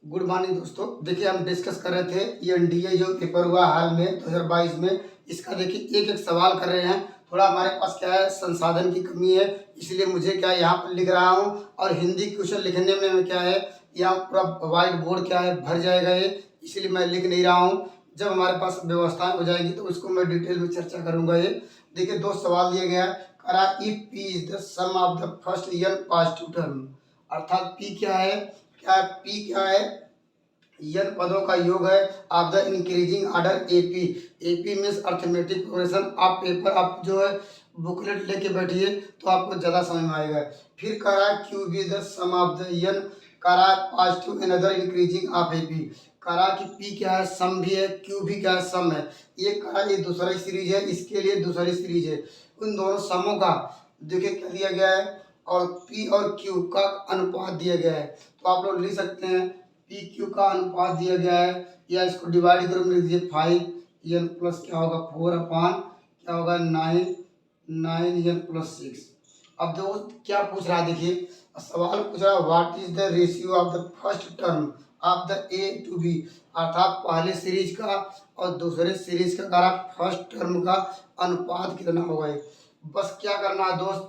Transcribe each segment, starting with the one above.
Good morning दोस्तों। देखिए हम डिस्कस कर रहे थे ये एनडीए जो पेपर हुआ हाल में 2022 में, इसका देखिए एक एक सवाल कर रहे हैं। थोड़ा हमारे पास क्या है, संसाधन की कमी है, इसलिए मुझे क्या है यहाँ पर लिख रहा हूँ। और हिंदी क्वेश्चन लिखने में क्या है, यहाँ पूरा वाइट बोर्ड क्या है भर जाएगा ये, इसलिए मैं लिख नहीं रहा हूँ। जब हमारे पास व्यवस्थाएं हो जाएंगी तो उसको मैं डिटेल में चर्चा करूंगा। ये देखिए दो सवाल दिए गया है। करा if P is the sum of the first year positive term, अर्थात पी क्या है, पी क्या है, यन पदों का योग है of the increasing order AP. AP means arithmetic progression. आप पेपर आप जो है बुकलेट लेके बैठिए तो आपको ज़्यादा समझ में आएगा। फिर कह रहा है q be the sum of the यन, कह रहा है positive another increasing of AP. कह रहा कि पी क्या है, सम भी है, क्यू भी क्या है, सम है। ये कह रहा ये दूसरी सीरीज है, इसके लिए दूसरी सीरीज है। उन दोनों समों का देखिए क्या दिया गया है, और पी और क्यू का अनुपात दिया गया है। तो आप लोग लिख सकते हैं पी क्यू का अनुपात दिया गया है, या इसको डिवाइड करो, लिख दीजिए 5 एन प्लस क्या होगा 4 अपान क्या होगा 9 एन प्लस 6। अब दोस्त क्या पूछ रहा है, देखिए सवाल पूछ रहा है what is the ratio of the first term of the A to B, अर्थात पहले सीरीज का और दूसरे सीरीज का करा फर्स्ट टर्म का अनुपात कितना होगा। बस क्या करना है दोस्त,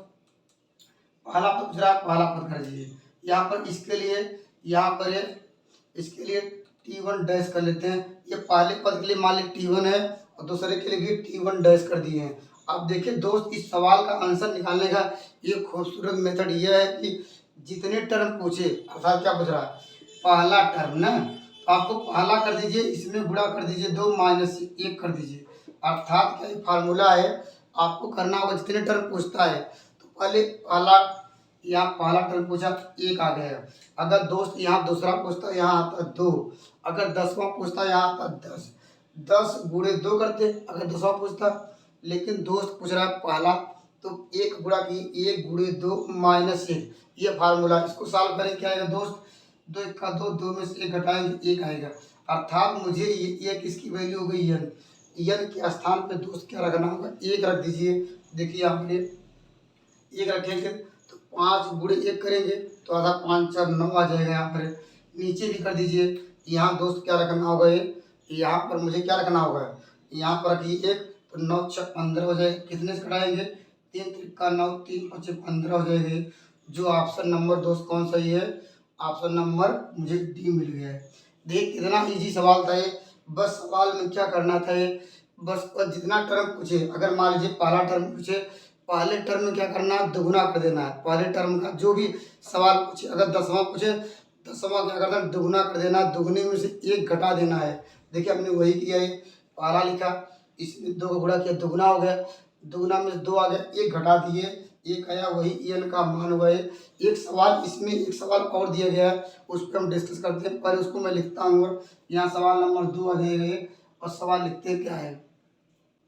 पहला पद पूछ रहा है, पहला पद कर दीजिए। यहाँ पर इसके लिए यहाँ पर इसके लिए T1 डैश कर लेते हैं। ये पहले पद के लिए मान ली T1 है और दूसरे के लिए भी T1 डैश कर दिए हैं। अब देखिए दोस्त, इस सवाल का आंसर निकालने का ये खूबसूरत मेथड ये है कि जितने टर्म पूछे, अर्थात क्या पूछ रहा है पहला टर्म ना, तो आपको पहला कर दीजिए, इसमें गुणा कर दीजिए 2 माइनस 1 कर दीजिए। अर्थात क्या फार्मूला है, आपको करना होगा जितने टर्म पूछता है तो पहले पहला, यहाँ पहला टर्म पूछा 1 आ गया। अगर दोस्त यहाँ दूसरा पूछता यहाँ आता 2, अगर 10वां पूछता यहाँ आता 10, 10 गुणे 2 करते अगर 10वां पूछता। लेकिन दोस्त पूछ रहा है पहला, तो 1 गुणा की 1 गुणे 2 माइनस 1, ये फार्मूला। इसको सॉल्व करें क्या आएगा दोस्त, 2 1 का 2, 2 में से 1 घटाएंगे 1 आएगा। अर्थात मुझे ये किसकी वैल्यू हो गई एन, एन के स्थान पे दोस्त क्या रखना होगा 1 रख दीजिए। देखिए आपने 1 रखेंगे तो 5 गुणे 1 करेंगे तो आधा 5 4 9 आ जाएगा। यहाँ पर नीचे भी कर दीजिए। यहाँ दोस्त क्या रखना होगा, ये यहाँ पर मुझे क्या रखना होगा, यहाँ पर रखिए 1, तो 9 6 15 हो जाएगा। कितने से घटाएंगे 3 3 का 9, 3 5 15 हो जाएंगे। जो ऑप्शन नंबर दोस्त कौन सा है, ऑप्शन नंबर मुझे डी मिल गया है। देख कितना इजी सवाल था ये। बस सवाल में क्या करना था ये, बस जितना टर्म पूछे, अगर मान लीजिए पहला टर्म पूछे, पहले टर्म में क्या करना है दोगुना कर देना है। पहले टर्म का जो भी सवाल पूछे, अगर 10वां पूछे 10वां क्या करना है दोगुना कर देना है, दुगने में से 1 घटा देना है। देखिए हमने वही किया है, पहला लिखा, इसमें 2 का गुणा किया, दुगुना हो गया, दुगुना में से 2 आ गया, 1 घटा दिए, 1 आया, वही एन का मान हुआ है। एक सवाल इसमें एक सवाल और दिया गया है, उस पर हम डिस्कस करते हैं, पर उसको मैं लिखता हूँ। और यहाँ सवाल नंबर 2 आ जाएगा और सवाल लिखते हैं क्या है।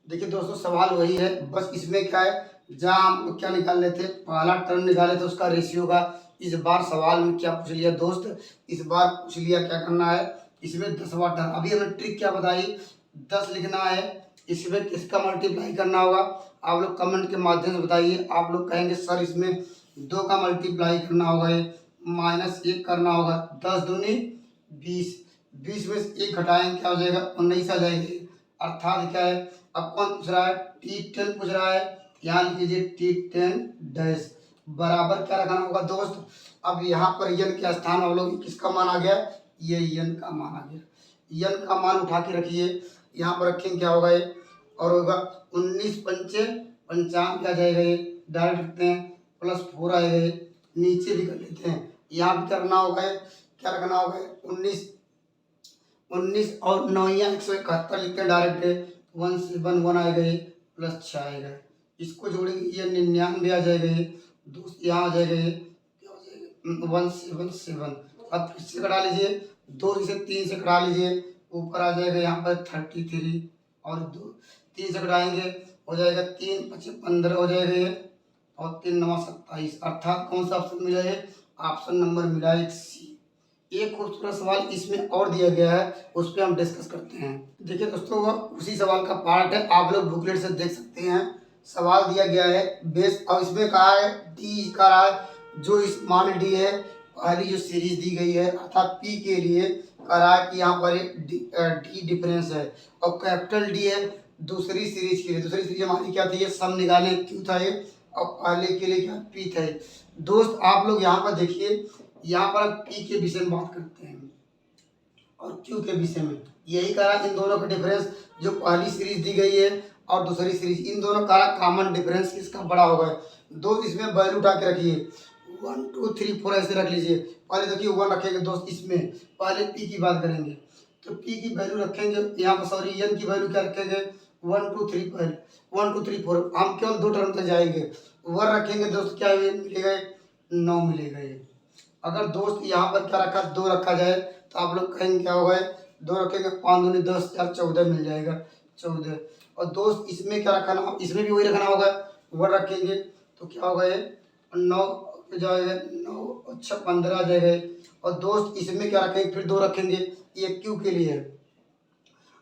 देखिए दोस्तों सवाल वही है, बस इसमें क्या है, जहाँ हम क्या निकाल लेते थे पहला टर्म निकाले थे उसका रेशियो का। इस बार सवाल में क्या पूछ लिया दोस्त, इस बार पूछ लिया क्या करना है, इसमें 10वां टर्म। अभी हमें ट्रिक क्या बताई, 10 लिखना है, इसमें किसका मल्टीप्लाई करना होगा, आप लोग कमेंट के माध्यम से बताइए। आप लोग कहेंगे सर इसमें 2 का मल्टीप्लाई करना होगा, ये माइनस 1 करना होगा, 10 दूनी 20, 20 में से 1 घटाएंगे क्या हो जाएगा 19 आ जाएंगे। अर्थात क्या है, अब कौन पूछ रहा है T10 पूछ रहा है, यहाँ लिख लीजिए T10 डैश बराबर क्या रखना होगा दोस्त। अब यहाँ पर यन के स्थान हम लोग किसका मान आ गया, ये यन का मान आ गया। यन का मान उठा के रखिए, यहाँ पर रखेंगे क्या होगा ये, और होगा 19 पंचे 55 आ जाएगा, ये डायरेक्ट रखते हैं, प्लस 4 आएगा, ये नीचे भी कर लेते हैं। यहाँ भी करना होगा, क्या रखना होगा 19 और 9 171 लिखते हैं डायरेक्ट, 171 आएगा, ये प्लस 6 आएगा। इसको जोड़ेंगे ये 99 आ जाएगा, ये दोस्त यहाँ आ जाएगा, ये क्या हो जाएगा 177। अब फिर से कटा लीजिए, 2 से 3 से कटा लीजिए, ऊपर आ जाएगा यहाँ पर 33, और 2 3 से कटाएंगे हो जाएगा 3 5 15 हो जाएगा ये, और 3 9 27। अर्थात कौन सा ऑप्शन मिला है, ऑप्शन नंबर मिला है सी। एक खूबसूरत सवाल इसमें और दिया गया है, उस पर हम डिस्कस करते हैं। देखिए दोस्तों वह उसी सवाल का पार्ट है, आप लोग बुकलेट से देख सकते हैं। सवाल दिया गया है बेस, और इसमें कहा है डी का रहा है, जो इस मान डी है पहली जो सीरीज दी गई है अर्थात P के लिए करा कि यहाँ पर डी डिफरेंस है और कैपिटल डी है दूसरी सीरीज के लिए। दूसरी सीरीज हमारी क्या थी, ये सम निकाले क्यू था ये, और पहले के लिए क्या पी था। दोस्त आप लोग यहाँ पर देखिए, यहाँ पर पी के विषय में बात करते हैं और क्यू के विषय में। यही करा इन दोनों का डिफरेंस जो पहली सीरीज दी गई है और दूसरी सीरीज, इन दोनों का कॉमन डिफरेंस किसका बड़ा होगा। दोस्त इसमें वैल्यू उठा के रखिए 1 2 3 4 ऐसे रख लीजिए। पहले देखिए 1 रखेंगे दोस्त, इसमें पहले पी की बात करेंगे तो पी की वैल्यू रखेंगे यहाँ पर, सॉरी एन की वैल्यू क्या रखेंगे 1 2 3 पहले 1 2 3 4, हम केवल 2 टर्म तक जाएंगे। 1 रखेंगे दोस्त क्या मिलेगा 9 मिलेगा ये। अगर दोस्त यहाँ पर क्या रखा 2 रखा जाए तो आप लोग कहेंगे क्या होगा 2 रखेंगे 5 दूनी 10 4 14 मिल जाएगा 14। और दोस्त इसमें क्या रखना, इसमें भी वही रखना होगा 1 रखेंगे तो क्या होगा ये 9 जाएगा 9 अच्छा 15 आ जाएगा। और दोस्त इसमें क्या रखेंगे फिर 2 रखेंगे, ये क्यू के लिए है।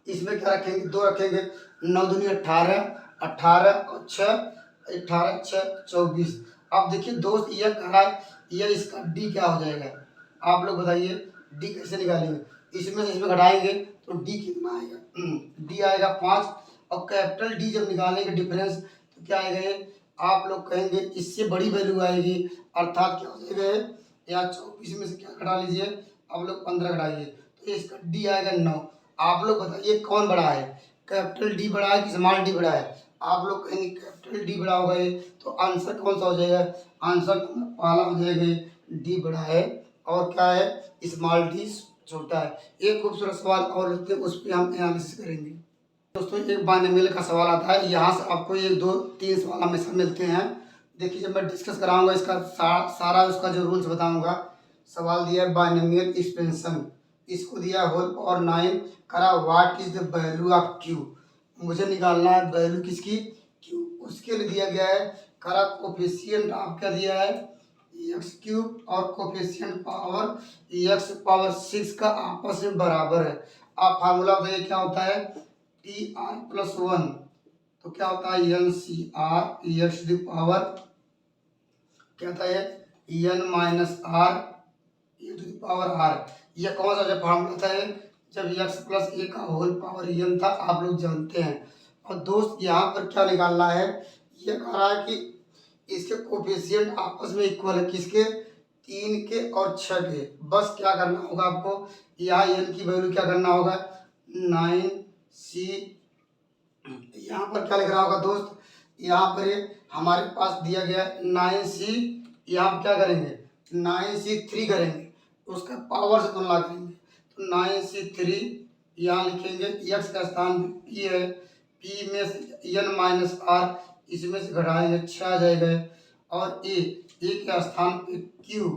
इसमें क्या रखेंगे 2 रखेंगे 9 दूनी 18 18 और 6 18 6 24। अब देखिए दोस्त ये करा ये इसका डी क्या हो जाएगा, आप लोग बताइए डी कैसे निकालेंगे। इसमें से इसमें घटाएंगे तो डी कितना आएगा डी आएगा 5। और कैपिटल डी जब निकालेंगे डिफरेंस तो क्या आएगा ये, आप लोग कहेंगे इससे बड़ी वैल्यू आएगी अर्थात क्या हो जाएगा या 24 में से क्या घटा लीजिए आप लोग 15 घटाइए तो इसका डी आएगा 9। आप लोग बताइए कौन बड़ा है, कैपिटल डी बड़ा है कि स्मॉल डी बड़ा है। आप लोग कहेंगे कैपिटल डी बड़ा होगा ये, तो आंसर कौन सा हो जाएगा, आंसर पहला हो जाएगा डी बड़ा है और क्या है स्मॉल डी छोटा है। एक खूबसूरत सवाल और लेते हैं उस पर हम एनालिसिस करेंगे। दोस्तों एक बाइनोमियल का सवाल आता है, यहाँ से आपको 1 2 3 सवाल हमेशा मिलते हैं। देखिए जब मैं डिस्कस कराऊंगा इसका सारा उसका जो रूल्स बताऊंगा। सवाल दिया है बाइनोमियल एक्सपेंशन, इसको दिया होल पावर 9 करा what is the value of Q, मुझे निकालना है वैल्यू किसकी क्यू। उसके लिए दिया गया है करा कोफिशिएंट आप क्या दिया है एक्स क्यूब और कोफिशिएंट पावर एक्स पावर 6 का आपस में बराबर है। आप फार्मूला बताइए क्या होता है टी आर प्लस 1, तो क्या होता है N C R X the power क्या होता है N minus R e to the power R. यह कौन सा फार्मूला था जब एक्स प्लस ए का होल पावर एन था, आप लोग जानते हैं। और दोस्त यहाँ पर क्या निकालना है, ये कह रहा है कि इसके कोफिशिएंट आपस में इक्वल है किसके 3 के और 6 के। बस क्या करना होगा आपको यहाँ एन की वैल्यू क्या करना होगा 9 सी, यहाँ पर क्या लिख रहा होगा दोस्त, यहाँ पर हमारे पास दिया गया 9 सी, यहाँ क्या करेंगे 9 सी 3 करेंगे उसका पावर से तुलना करेंगे तो 9 सी 3 यहाँ लिखेंगे एक्स का स्थान पी है, पी में से एन माइनस आर इसमें से घटाएंगे 6 आ जाएगा। और ए के स्थान पे क्यू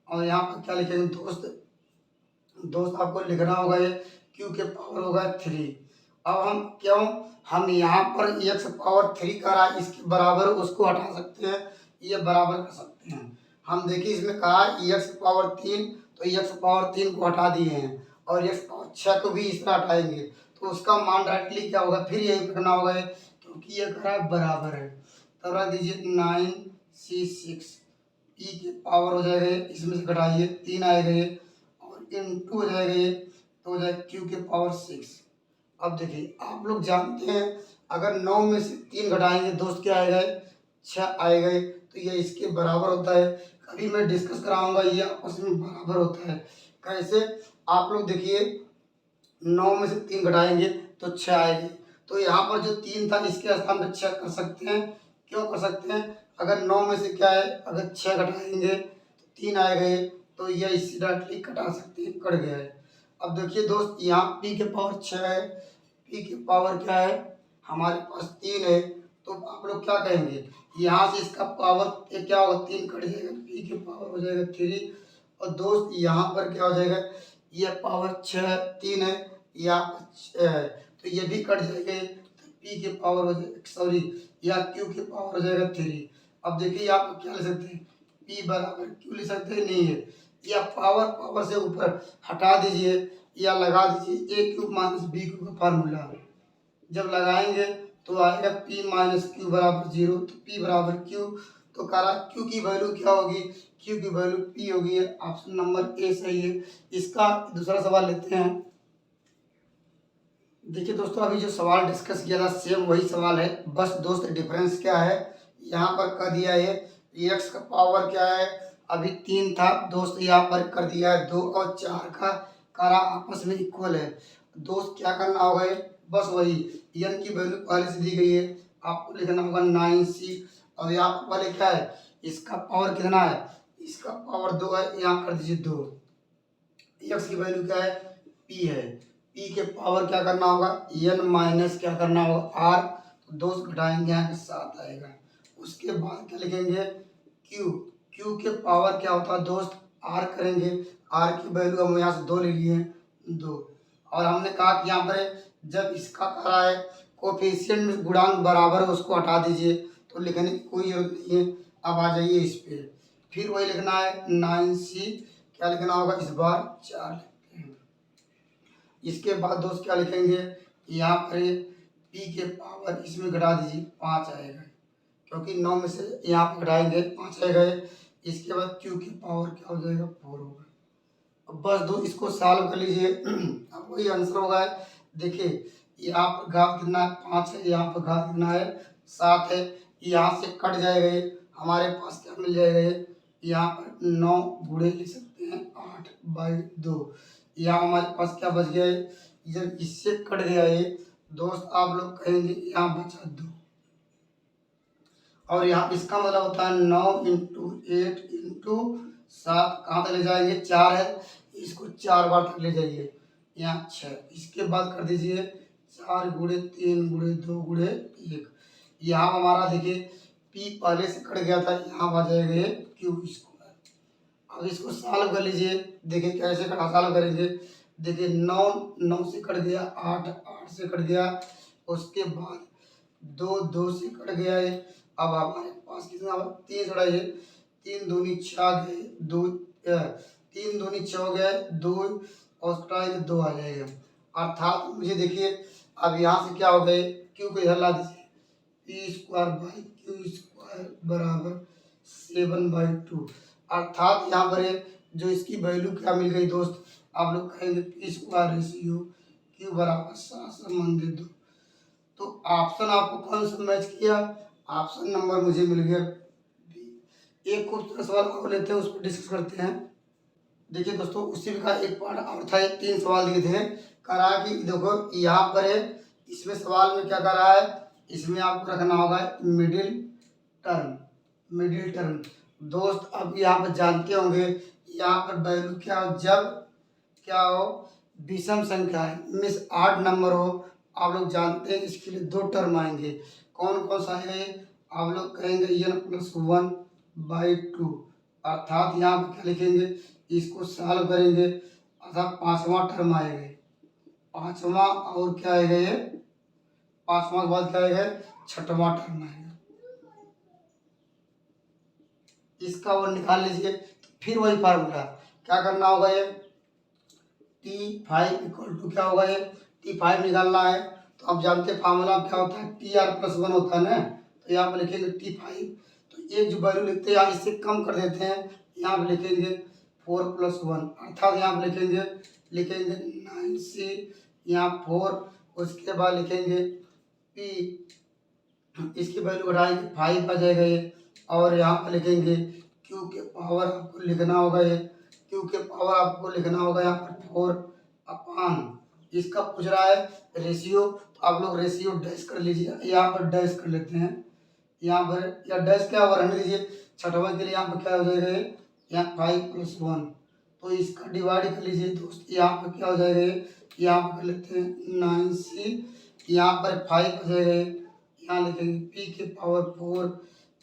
और यहाँ पर क्या लिखेंगे दोस्त आपको लिखना होगा ये क्यू के पावर होगा 3। अब हम क्यों हम यहाँ पर एक्स पावर 3 करा इसके बराबर उसको हटा सकते हैं, ये बराबर कर सकते हैं। हम देखिए इसमें कहा एक्स पावर 3 तो एक्स पावर 3 को हटा दिए हैं और एक्स पावर 6 को भी इस तरह हटाएंगे तो उसका मान डायरेक्टली क्या होगा फिर यही रखना होगा क्योंकि ये करा बराबर है। तब रख दीजिए 9 सी 6 ई के पावर हो जाएगा इसमें से घटाइए 3 आएगा और इनटू हो जाएगा ये तो हो जाएगा क्यू के पावर 6। अब देखिए आप लोग जानते हैं अगर 9 में से 3 घटाएंगे दोस्त क्या आएगा 6 आएगा तो ये इसके बराबर होता है। कभी मैं डिस्कस कराऊंगा ये आपस में बराबर होता है कैसे। आप लोग देखिए 9 में से 3 घटाएंगे तो 6 आएगी, तो यहाँ पर जो 3 था इसके स्थान पर 6 कर सकते हैं। क्यों कर सकते हैं, अगर 9 में से क्या है अगर 6 घटाएंगे तो 3 आएगा तो ये इसी डायरेक्टली कटा सकते हैं, कट गया है। अब देखिए दोस्त यहाँ p के पावर 6 है, p के पावर क्या है हमारे पास 3 है तो आप लोग क्या कहेंगे यहाँ से इसका पावर क्या होगा 3 कट जाएगा p के पावर हो जाएगा 3। और दोस्त यहाँ पर क्या हो जाएगा ये पावर 6 3 है यहाँ 6 है तो ये भी कट जाएगा तो p के पावर हो जाएगा सॉरी या q के पावर हो जाएगा 3। अब देखिए आप क्या ले सकते हैं p बराबर q ले सकते हैं नहीं है, या पावर से ऊपर हटा दीजिए या लगा दीजिए a cube minus B cube का फार्मूला। जब लगाएंगे तो आएगा p माइनस क्यू बराबर 0 तो p बराबर q। तो करा q की वैल्यू क्या होगी क्यू की वैल्यू पी होगी। ऑप्शन नंबर ए सही है। इसका दूसरा सवाल लेते हैं। देखिए दोस्तों, अभी जो सवाल डिस्कस किया था सेम वही सवाल है, बस दोस्त डिफरेंस क्या है, यहाँ पर कर दिया है एक्स का पावर क्या है, अभी 3 था दोस्त, यहाँ पर कर दिया है 2 और 4 का करा आपस में इक्वल है। दोस्त क्या करना होगा, बस वही एन की वैल्यू पहले से दी गई है, आपको लिखना होगा 9c। और यहाँ पर पहले क्या है, इसका पावर कितना है, इसका पावर 2 है, यहाँ कर दीजिए 2। एक्स की वैल्यू क्या है, पी है, पी के पावर क्या करना होगा, एन माइनस क्या करना होगा आर, तो दोस्त घटाएंगे यहाँ पे 7 आएगा। उसके बाद क्या लिखेंगे, क्यू, क्यू के पावर क्या होता है दोस्त, आर करेंगे, आर की वैल्यू हम यहाँ से 2 ले लिए हैं 2। और हमने कहा कि यहाँ पर जब इसका करा है कोफिशिएंट में गुणांक बराबर है उसको हटा दीजिए, तो लिखने की कोई जरूरत नहीं है। अब आ जाइए इस पे, फिर वही लिखना है 9c, क्या लिखना होगा इस बार 4 लिखते हैं। इसके बाद दोस्त क्या लिखेंगे, यहाँ पर p के पावर इसमें घटा दीजिए 5 आएगा, क्योंकि 9 में से यहाँ पर घटाएंगे 5 आएगा। इसके बाद q के पावर क्या हो जाएगा 4 होगा। अब बस दो इसको सॉल्व कर लीजिए, अब वही आंसर होगा। देखिए यहाँ पर घात कितना है 5 है, यहाँ पर घात कितना है 7 है, यहाँ से कट जाएगा ये, हमारे पास क्या मिल जाएगा ये, यहाँ पर 9 गुणे लिख सकते हैं 8/2। यहाँ हमारे पास क्या बच गया है, जब इससे कट गया ये दोस्त आप लोग कहेंगे यहाँ बचा 2, और यहाँ इसका मतलब होता है 9 × 8 × 7 कहाँ तक ले जाएंगे 4 है, इसको 4 बार तक ले जाइए, यहाँ 6। इसके बाद कर दीजिए 4 × 3 × 2 × 1। यहाँ हमारा देखिए p पहले से कट गया था, यहाँ आ जाएगा ये क्यू स्क्वायर। अब इसको सॉल्व कर लीजिए, देखिए कैसे सॉल्व करेंगे। देखिए 9 से कट गया, 8 से कट गया, उसके बाद 2 से कट गया है। अब हमारे पास कितना 3 छोड़ा ये, 3 दूनी 6 गए, 3 दूनी 6 हो गया 2 और कटाएंगे 2 आ जाएगा। अर्थात मुझे देखिए अब यहाँ से क्या हो गए, क्यू को इधर ला दीजिए, p² बराबर 7/2। अर्थात यहाँ पर जो इसकी वैल्यू क्या मिल गई दोस्त, आप लोग कहेंगे p² रेशियो q बराबर 7 संबंधित 2। तो ऑप्शन आपको कौन सा मैच किया, ऑप्शन नंबर मुझे मिल गया बी। एक खूबसूरत सवाल और लेते हैं, उस पर डिस्कस करते हैं। देखिए दोस्तों, उसी का एक पार्ट और था, 3 सवाल दिए थे, करा कि देखो यहाँ पर है, इसमें सवाल में क्या कर रहा है, इसमें आपको रखना होगा मिडिल टर्म, मिडिल टर्म। दोस्त अब यहाँ पर जानते होंगे यहाँ पर वैल्यू क्या हो, जब क्या हो विषम संख्या है, मीन्स 8 नंबर हो, आप लोग जानते हैं इसके लिए 2 टर्म आएंगे। कौन कौन सा है, आप लोग कहेंगे n+1/2। अर्थात यहाँ पर क्या लिखेंगे, इसको सॉल्व करेंगे, अर्थात 5वां टर्म आएगा, 5वां, और क्या आएगा ये 5वां के बाद क्या आएगा 6वां टर्म आएगा। इसका वो निकाल लीजिए, तो फिर वही फार्मूला क्या करना होगा, ये T5 = क्या होगा, ये T5 निकालना है। तो आप जानते हैं फार्मूला क्या होता है, Tr+1 होता है ना, तो यहाँ पर लिखेंगे T5। तो एक जो वैल्यू लिखते हैं यहाँ इससे कम कर देते हैं, यहाँ पर लिखेंगे 4+1, अर्थात यहाँ पर लिखेंगे 9c, यहाँ 4, उसके बाद लिखेंगे P, इसकी वैल्यू घटाएंगे 5 आ जाएगा ये, और यहाँ पर लिखेंगे Q के पावर आपको लिखना होगा, ये Q के पावर आपको लिखना होगा यहाँ पर 4/, इसका पूछ रहा है रेशियो, तो आप लोग रेशियो डैश कर लीजिए, यहाँ पर डैश कर लेते हैं, यहाँ पर या डैश क्या होगा रहने दीजिए, 6वां के लिए यहाँ पर क्या हो जाएगा ये, यहाँ 5+1, तो इसका डिवाइड कर लीजिए दोस्त, यहाँ पर क्या हो जाएगा ये, यहाँ पर कर लेते हैं 9c, यहाँ पर 5 हो जाएगा, यहाँ लिखेंगे p के पावर 4,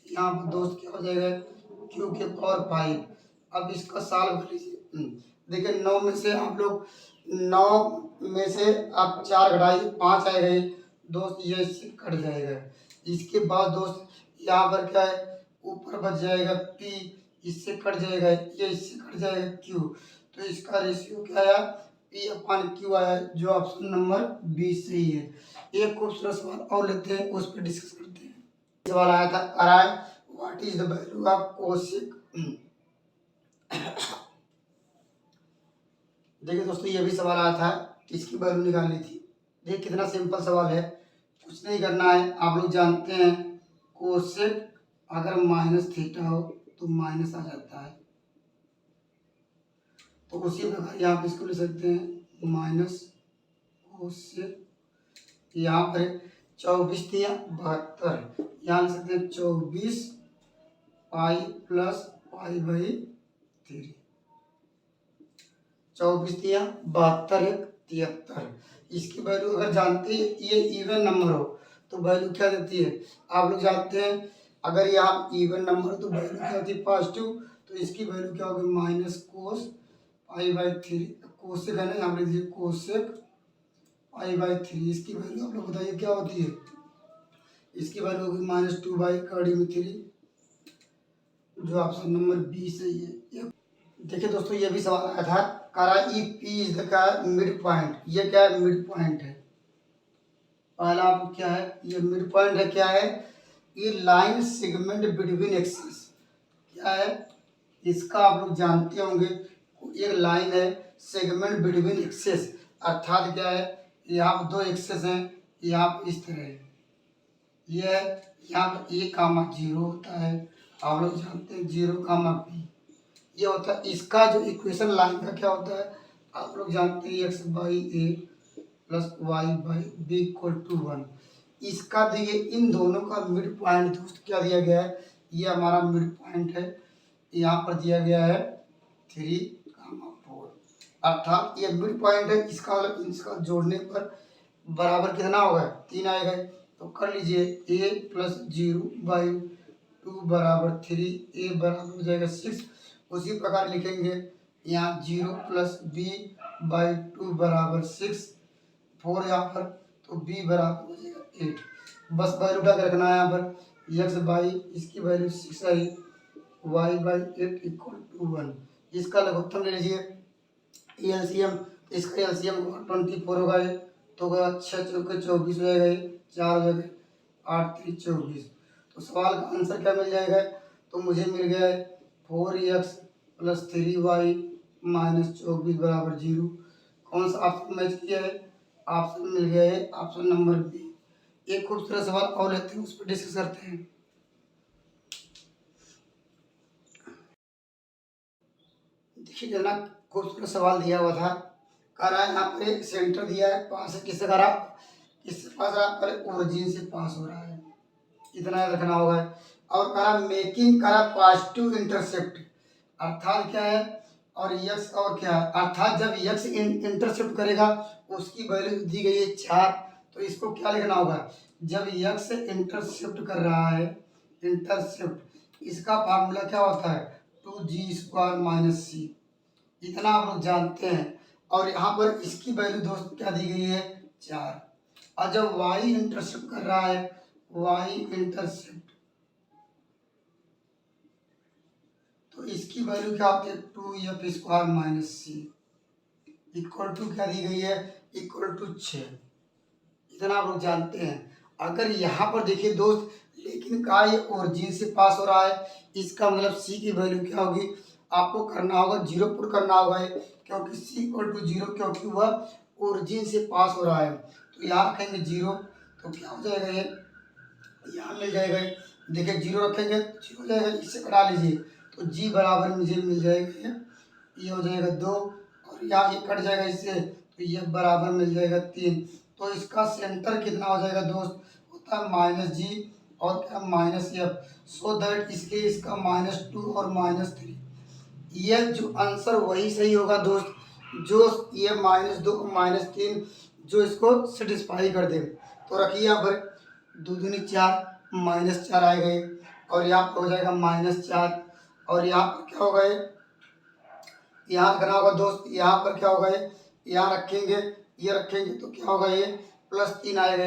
यहाँ पर दोस्त क्या हो जाएगा q के पावर 5। अब इसका सॉल्व कर लीजिए। देखिए 9 में से आप लोग 9 में से आप 4 घटाइए 5 आएगा दोस्त, ये इससे कट जाएगा। इसके बाद दोस्त यहाँ पर क्या है, ऊपर बच जाएगा p, इससे कट जाएगा ये, इससे कट जाएगा q, तो इसका रेशियो क्या आया p/q आया, जो ऑप्शन नंबर बी सही है। एक खूबसूरत सवाल और लेते हैं, उस पर डिस्कस करते हैं। सवाल आया था, what is the value of cosec देखिए दोस्तों, ये भी सवाल आया था, इसकी वैल्यू निकालनी थी। देखिए कितना सिंपल सवाल है, कुछ नहीं करना है। आप लोग जानते हैं कोसेक अगर माइनस थीटा हो तो माइनस आ जाता है, तो उसी प्रकार यहाँ पे इसको लिख सकते हैं माइनस कोसेक, यहाँ पर 24 दिया 72, यहाँ लिख सकते हैं 24 पाई प्लस पाई बाई 3, 24 दिया 72 एक 73। इसकी वैल्यू अगर जानते हैं ये इवन नंबर हो तो वैल्यू क्या देती है, आप लोग जानते हैं अगर यहाँ इवन नंबर तो वैल्यू क्या होती है पॉजिटिव, तो इसकी वैल्यू क्या होगी minus cos pi by 3, cosec है ना, यहाँ पे लीजिए कोसेक पाई बाई 3। इसकी वैल्यू आप लोग बताइए क्या होती है, इसकी वैल्यू होगी -2 बाई कड़ी में 3, जो ऑप्शन नंबर बी सही है। देखिए दोस्तों, ये भी सवाल आया था, करा E P is the mid point. ये क्या है, मिड पॉइंट है। पहला आपको क्या है, ये मिड पॉइंट है, क्या है, ये लाइन सेगमेंट बिटवीन एक्सिस, क्या है, इसका आप लोग जानते होंगे, एक लाइन है सेगमेंट बिटवीन एक्सिस, अर्थात क्या है, यहाँ पर दो एक्सिस हैं, यहाँ पर इस तरह है, ये है, यहाँ पर ए कामा 0 होता है, आप लोग जानते हैं 0 कामा बी, ये होता है। इसका जो इक्वेशन लाइन का क्या होता है, आप लोग जानते हैं X by A plus Y by B equal to 1। इसका देखिए इन दोनों का मिड पॉइंट दोस्त क्या दिया गया है, ये हमारा मिड पॉइंट है, यहाँ पर दिया गया है 3,4, अर्थात ये मिड पॉइंट है। इसका मतलब इसका जोड़ने पर बराबर कितना होगा, 3 आएगा। तो कर लीजिए a प्लस 0 बाई 2 बराबर 3, a बराबर हो जाएगा 6। उसी प्रकार लिखेंगे यहाँ 0 प्लस बी बाई 2 बराबर 6, 4 यहाँ पर, तो b बराबर हो जाएगा 8। बस वैल्यू क्या रखना है यहाँ पर, x बाई इसकी वैल्यू 6 आई, y बाई 8 इक्वल टू 1। इसका लघुत्तम ले लीजिए एलसीएम, इसका एलसीएम 24 होगा, ये तो 6 चौके 24 हो जाएगा, ये 4 हो जाएगा, 8 3 24। तो सवाल का आंसर क्या मिल जाएगा, तो मुझे मिल गया है 4x प्लस 3y माइनस 24 बराबर 0। कौन सा ऑप्शन मैच किया है, ऑप्शन मिल गया है ऑप्शन नंबर बी। एक खूबसूरत सवाल और लेते हैं, उस पर डिस्कस करते हैं। देखिए कितना खूबसूरत सवाल दिया हुआ था, कह रहा है यहाँ पर एक सेंटर दिया है, पास है किससे करा, किससे पास रहा, पहले ओरिजिन से पास हो रहा है, इतना याद रखना होगा। और करा मेकिंग करा पॉजिटिव इंटरसेप्ट, अर्थात क्या है, और यक्स और क्या है, अर्थात जब यक्स इंटरसेप्ट करेगा उसकी वैल्यू दी गई है 4, तो इसको क्या लिखना होगा, जब यक्स इंटरसेप्ट कर रहा है, इंटरसेप्ट, इसका फार्मूला क्या होता है 2g² माइनस सी, इतना आप लोग जानते हैं। और यहाँ पर इसकी वैल्यू दोस्त क्या दी गई है 4, और जब y इंटरसेप्ट कर रहा है, y इंटरसेप्ट, तो इसकी वैल्यू क्या होती है 2f² minus C equal to क्या दी गई है, इक्वल टू 6, इतना आप लोग जानते हैं। अगर यहाँ पर देखिए दोस्त, लेकिन का ये ओरिजिन से पास हो रहा है, इसका मतलब सी की वैल्यू क्या होगी, आपको करना होगा 0 पुट करना होगा, क्योंकि सी इक्वल टू 0, क्योंकि वह ओरिजिन से पास हो रहा है। तो यहाँ रखेंगे 0, तो क्या हो जाएगा, ये यहाँ मिल जाएगा, देखिए 0 रखेंगे 0 हो जाएगा, इससे कटा लीजिए, तो जी बराबर मुझे मिल जाएगा, ये हो जाएगा 2, और यहाँ ये कट जाएगा इससे, तो ये बराबर मिल जाएगा 3। तो इसका सेंटर कितना हो जाएगा दोस्त, होता है -g और क्या -f, सो दैट इसलिए इसका -2 और -3, ये जो आंसर वही सही होगा दोस्त, जो ये -2 -3 जो इसको सेटिस्फाई कर दे। तो रखिए यहाँ पर 2 दूनी 4 -4 आएगा, और यहाँ पर हो जाएगा -4, और यहाँ पर क्या होगा, यहाँ रखना होगा दोस्त, यहाँ पर क्या होगा, यहाँ रखेंगे, ये रखेंगे तो क्या होगा, ये +3 आएगा,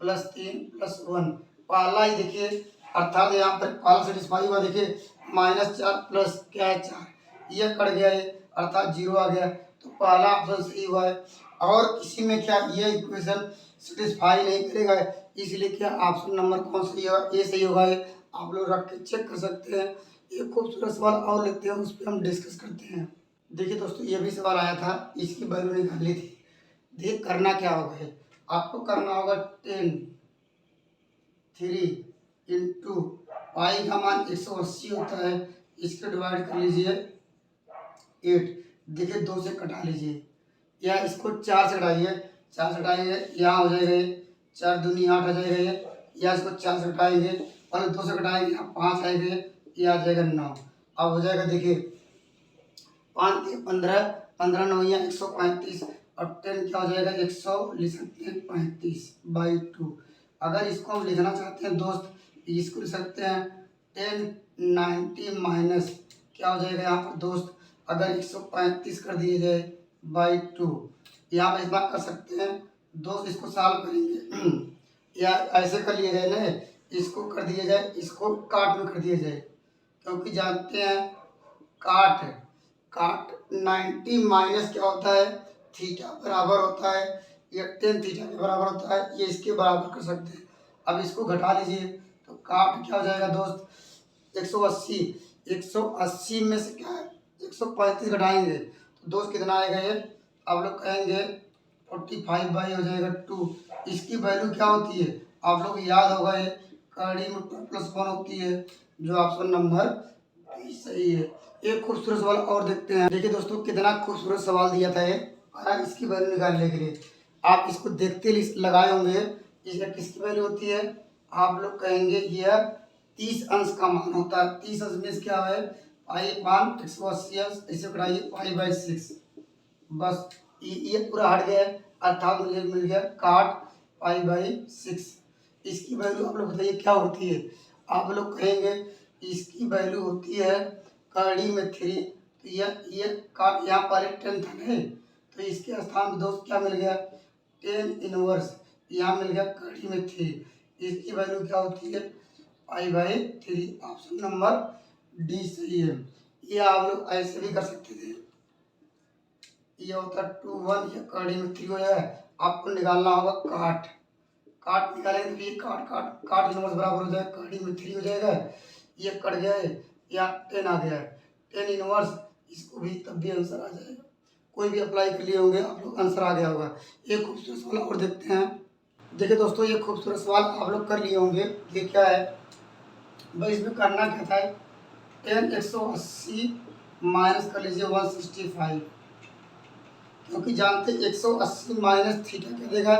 +3 + 1, पहला ही देखिए, अर्थात यहाँ पर पहला सेटिस्फाई हुआ, देखिए -4 प्लस क्या है 4, ये कट गया, ये अर्थात 0 आ गया, तो पहला ऑप्शन सही हुआ है। और किसी में क्या ये इक्वेशन सेटिस्फाई नहीं करेगा, इसलिए क्या ऑप्शन नंबर कौन सही होगा, ए सही होगा, ये आप लोग रख के चेक कर सकते हैं। एक खूबसूरत सवाल और लेते हैं, उस पर हम डिस्कस करते हैं। देखिए दोस्तों, ये भी सवाल आया था, इसकी वैल्यू निकालनी थी। देखिए करना क्या होगा, है आपको करना होगा 10 3 इंटू पाई का मान 180 होता है, इसको डिवाइड कर लीजिए 8। देखिए 2 से कटा लीजिए, या इसको 4 से घटाइए, 4 से घटाएंगे यहाँ हो जाएगा ये 4 दूनी 8 आ जाएगा ये, या इसको 4 से घटाएंगे और 2 से घटाएंगे यहाँ 5 आएंगे, ये आ जाएगा 9। अब हो जाएगा देखिए 5 के 15, 15 9 या 135 और 10 क्या हो जाएगा 100 लिख सकते हैं 35/2। अगर इसको हम लिखना चाहते हैं दोस्त, इसको लिख सकते हैं 1090 माइनस क्या हो जाएगा यहाँ पर दोस्त, अगर 135 कर दिए जाए /2, यहाँ पर इतना कर सकते हैं दोस्त। इसको सॉल्व करेंगे या ऐसे कर लिया जाए ना, इसको कर दिया जाए, इसको काट में कर दिया जाए, क्योंकि जानते हैं काट 90 माइनस क्या होता है थीटा बराबर होता है, ये 10 थीटा के बराबर होता है, ये इसके बराबर कर सकते हैं। अब इसको घटा लीजिए तो काट क्या हो जाएगा दोस्त 180 में से क्या है 135 घटाएंगे तो दोस्त कितना आएगा ये, आप लोग कहेंगे 45 हो जाएगा 2। इसकी वैल्यू क्या होती है आप लोग याद होगा, ये कड़ी में +1 होती है, जो ऑप्शन नंबर बी सही है। एक खूबसूरत सवाल और देखते हैं। देखिए दोस्तों कितना खूबसूरत सवाल दिया था ये, और इसकी वैल्यू निकालने के लिए आप इसको देखते लगाए होंगे, इसका किसकी वैल्यू होती है, आप लोग कहेंगे यह 30 अंश का मान होता है। 30 अंश में क्या है पाई/180 अंश, इसे बढ़ाइए पाई/6, बस ये पूरा हट गया, अर्थात मुझे मिल गया काट पाई/6। इसकी वैल्यू आप लोग बताइए क्या होती है, आप लोग कहेंगे इसकी वैल्यू होती है कड़ी में 3, तो ये काट यहाँ पर 10 था नहीं, तो इसके स्थान पर दोस्त क्या मिल गया 10 इनवर्स, यहाँ मिल गया कड़ी में 3। इसकी वैल्यू क्या होती है पाई/3, ऑप्शन नंबर डी सही है। ये आप लोग ऐसे भी कर सकते थे, ये होता 2 1, ये कड़ी में 3 हो जाए, आपको निकालना होगा काट निकालेंगे तो ये काट इनवर्स बराबर हो जाएगा कड़ी में 3 हो जाएगा, ये कट गया है या 10 आ गया है 10 इनवर्स, इसको भी तब भी आंसर आ जाएगा। कोई भी अप्लाई कर लिए होंगे आप लोग, आंसर आ गया होगा। एक खूबसूरत सवाल और देखते हैं। देखिए दोस्तों ये खूबसूरत सवाल आप लोग कर लिए होंगे, ये क्या है भाई, इसमें करना क्या था 10 180 माइनस कर लीजिए 165, क्योंकि जानते 180 माइनस थीटा क्या देगा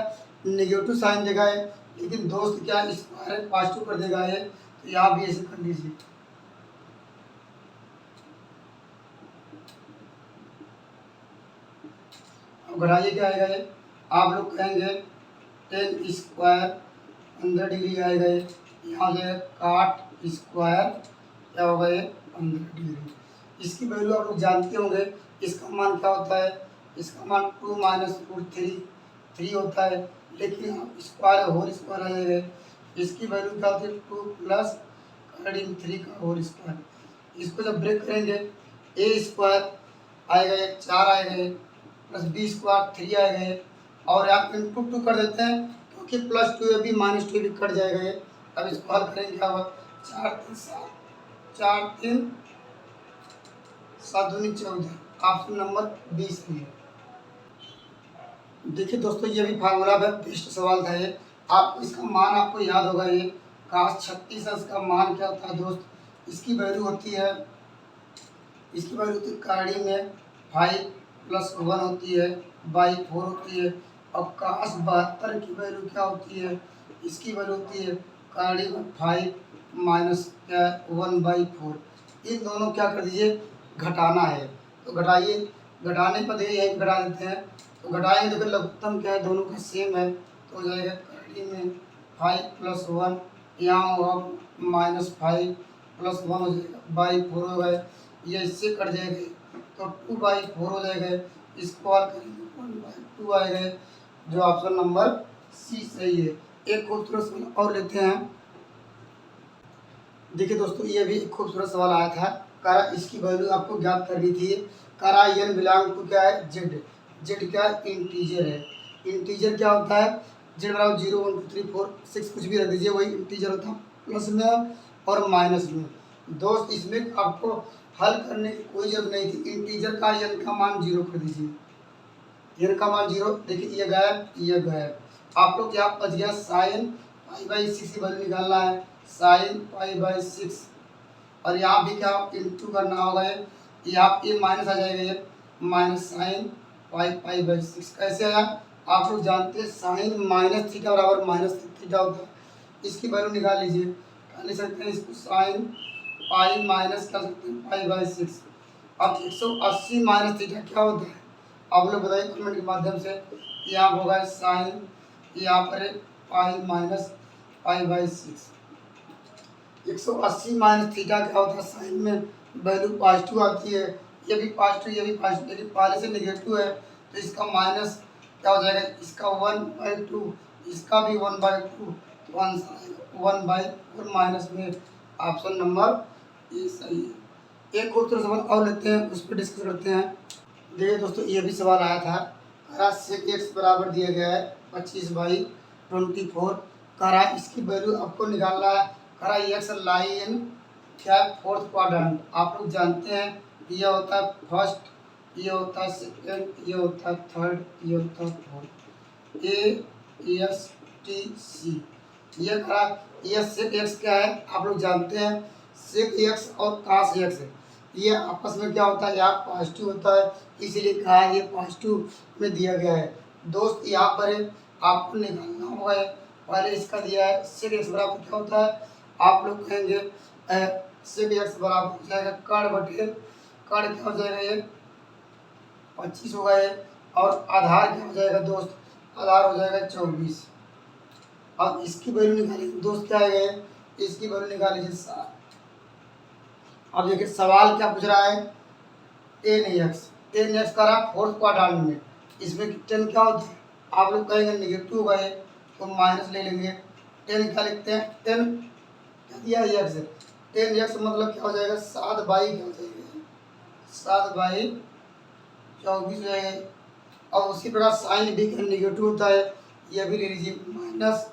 नेगेटिव साइन देगा है, लेकिन दोस्त क्या स्क्वायर पॉजिटिव कर देगा है, तो यहाँ भी ऐसे कर लीजिए। अब घटाइए क्या आएगा ये, आप लोग कहेंगे 10 स्क्वायर 15 डिग्री आएगा ये, यहाँ हो जाएगा काट स्क्वायर क्या होगा ये 15 डिग्री। इसकी वैल्यू आप लोग जानते होंगे, इसका मान क्या होता है, इसका मान 2 - √3 होता है, लेकिन स्क्वायर होल स्क्वायर आ जाएगा। इसकी वैल्यू क्या होती है 2 प्लस कड़ी में 3 का होल स्क्वायर। इसको जब ब्रेक करेंगे ए स्क्वायर आएगा ये 4 आएगा प्लस बी स्क्वायर 3 आएगा, और आप इनटू 2 कर देते हैं क्योंकि +2 भी -2 भी कट जाएगा ये। अब इसको हल करेंगे क्या होगा 4 3 7, 4 3 7 दूनी 14, ऑप्शन नंबर 20 है। देखिए दोस्तों ये भी फार्मूला बेस्ट सवाल था ये, आपको इसका मान आपको याद होगा, ये cos 36 का मान क्या होता है दोस्त, इसकी वैल्यू होती है कड़ी में 5 + 1 होती है /4 होती है। अब cos 72 की वैल्यू क्या होती है, इसकी वैल्यू होती है कड़ी में 5 माइनस क्या 1/4। इन दोनों क्या कर दीजिए घटाना है, तो घटाइए, घटाने पर देखिए यही घटा देते हैं, तो घटाएंगे तो लघुत्तम क्या है दोनों का सेम है, तो हो जाएगा कड़ी में 5 + 1, यहाँ होगा -5 + 1 हो जाएगा /4 हो गए, ये इससे कट जाएगा तो 2/4 हो जाएगा, इसको हल करेंगे 1/2 आएगा, जो ऑप्शन नंबर सी सही है। एक खूबसूरत सवाल और लेते हैं। देखिए दोस्तों ये भी एक खूबसूरत सवाल आया था, कारा इसकी वैल्यू आपको ज्ञात करनी थी। कारा n बिलोंग टू क्या है जेड क्या इंटीजर है, इंटीजर क्या होता है z बराबर 0 1 2 3 4 6 कुछ भी रख दीजिए, वही इंटीजर होता है प्लस में और माइनस में। दोस्त इसमें आपको हल करने की कोई जरूरत नहीं थी। इंटीजर का n का मान 0 कर दीजिए, n का मान 0। देखिए ये गायब, ये गायब। आप लोग क्या बच गया, साइन पाई बाई 6 की वैल्यू निकालना है, साइन पाई बाई 6। और यहाँ भी क्या इंटू करना होगा, यहाँ ये माइनस आ जाएगा, ये minus sine pi pi by 6। कैसे आया, आप लोग जानते हैं साइन माइनस थीटा बराबर माइनस थीटा होता है। इसकी वैल्यू निकाल लीजिए, निकाल ले सकते हैं इसको, साइन पाई माइनस कर सकते हैं पाई बाई 6। अब 180 माइनस थीटा क्या होता है, आप लोग बताइए कमेंट के माध्यम से। यहाँ होगा साइन, यहाँ पर pi minus pi by 6। 180 minus theta क्या होता है, साइन में वैल्यू पॉजिटिव आती है, ये भी पॉजिटिव, ये भी पॉजिटिव, लेकिन पहले से नेगेटिव है तो इसका माइनस क्या हो जाएगा, इसका 1/2, इसका भी 1/2, 1/4 माइनस में ऑप्शन नंबर ये सही है। एक खूबसूरत सवाल और लेते हैं, उस पर डिस्कस करते हैं। देखिए दोस्तों ये भी सवाल आया था, करा सेक एक्स बराबर दिया गया है 25/24। करा इसकी वैल्यू आपको निकालना है। करा एक्स लाइन क्या है, फोर्थ क्वाड्रेंट। आप लोग जानते हैं ये होता है फर्स्ट, ये होता है सेकेंड, ये होता है थर्ड, ये होता है fourth. A S T C. ये करा ये सेक एक्स क्या है, आप लोग जानते हैं सेक एक्स और कास एक्स ये आपस में क्या होता है, यहाँ पॉजिटिव होता है, इसीलिए कहा ये पॉजिटिव में दिया गया है। दोस्त यहाँ पर आपको निकालना होगा, पहले इसका दिया है सेक एक्स बराबर क्या होता है, आप लोग कहेंगे सेक एक्स बराबर हो जाएगा कड़ बटे कड़, क्या हो जाएगा ये 25 होगा ये, और आधार क्या हो जाएगा दोस्त, आधार हो जाएगा 24। अब इसकी वैल्यू निकालेंगे दोस्त, क्या है इसकी वैल्यू निकाल लीजिए 7। अब देखिए सवाल क्या पूछ रहा है, 10x करा फोर्थ क्वाड्रेंट में, इसमें 10 क्या होता है, आप लोग कहेंगे नेगेटिव होगा ये तो माइनस ले लेंगे। 10 क्या लिखते हैं, 10 क्या दिया है एक्स, 10x मतलब क्या हो जाएगा 7 बाई क्या हो जाएगा 7/24 हो जाएगा। और उसी प्रकार साइन भी नेगेटिव होता है, ये भी ले लीजिए, माइनस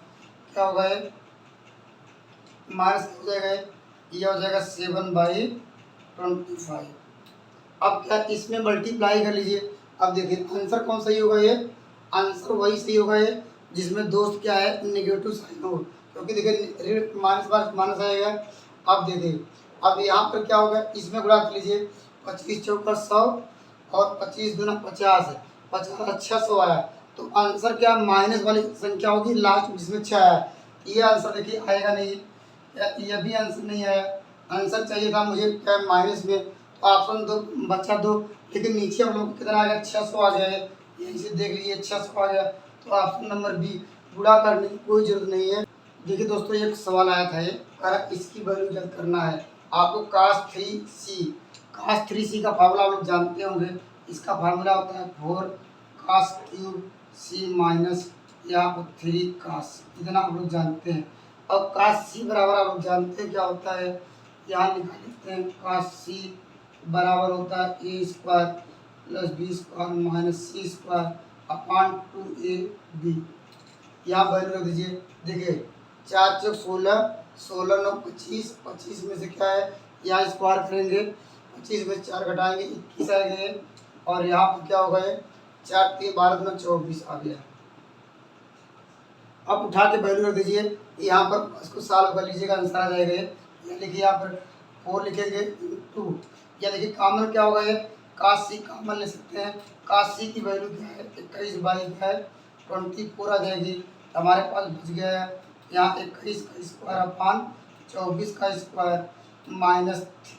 क्या होगा ये, माइनस हो जाएगा ये हो जाएगा 7/25। अब क्या इसमें मल्टीप्लाई कर लीजिए। अब देखिए आंसर कौन सही होगा, ये आंसर वही सही होगा ये जिसमें दोस्त क्या है नेगेटिव साइन हो, क्योंकि देखिए माइनस बार माइनस आएगा। अब देखिए अब यहाँ पर क्या होगा, इसमें गुणा कर लीजिए, 25 चौका 100 और 25 दूना 50, 50 600 आया, तो आंसर क्या माइनस वाली संख्या होगी लास्ट जिसमें 6 आया। ये आंसर देखिए आएगा नहीं, यह भी आंसर नहीं आया। आंसर चाहिए था मुझे क्या माइनस में, तो ऑप्शन 2 बचा 2, लेकिन नीचे हम लोग कितना आ गया 600 आ गया है, यहीं से देख लीजिए 600 आ गया, तो ऑप्शन नंबर बी। गुणा करने की कोई जरूरत नहीं है। देखिए दोस्तों एक सवाल आया था ये, इसकी वैल्यू जब करना है आपको cos 3c का फार्मूला आप लोग जानते होंगे। इसका फार्मूला होता है 4 cos क्यूब c माइनस यहाँ पर 3 cos, इतना आप लोग जानते हैं। अब cos c बराबर आप लोग जानते हैं क्या होता है, यहाँ निकाल लेते हैं, cos c बराबर होता है a square plus B square minus C square upon 2ab। यहाँ वैल्यू रख दीजिए। देखिए 4 चौक 16, 16 9 25, 25 में से क्या है यहाँ स्क्वायर करेंगे, 25 में 4 घटाएंगे 21 आएंगे, और यहाँ पर क्या होगा 4 3 12 9 24 आ गया। अब उठा के वैल्यू रख दीजिए, यहाँ पर इसको सॉल्व कर लीजिएगा, आंसर आ जाएगा। ये देखिए यहाँ पर 4 लिखेंगे 2, या देखिए कॉमन क्या होगा, ये cos c कॉमन ले सकते हैं। cos c की वैल्यू क्या है 21/24 आ जाएगी, हमारे पास बच गया है यहाँ 21 का स्क्वायर अपॉन 24 का स्क्वायर माइनस 3।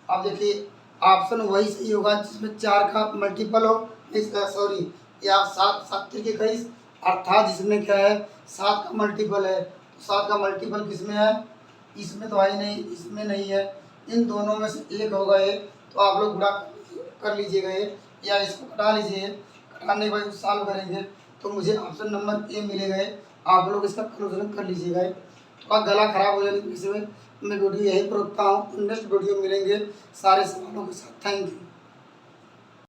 अब देखिए ऑप्शन वही सही होगा जिसमें 4 का मल्टीपल हो, सॉरी या 7 7 के 21, अर्थात जिसमें क्या है 7 का मल्टीपल है, तो 7 का मल्टीपल किसमें है, इसमें तो है ही नहीं, इसमें नहीं है, इन दोनों में से एक होगा ये, तो आप लोग गुणा कर लीजिएगा ये, या इसको कटा लीजिए, कटाने के बाद सॉल्व करेंगे तो मुझे ऑप्शन नंबर ए मिलेगा। आप लोग इसका कंक्लूजन कर लीजिएगा। तो गला खराब हो जाने की मैं वीडियो यहीं पर रुकता हूँ, नेक्स्ट वीडियो मिलेंगे सारे सवालों के साथ। Thank you.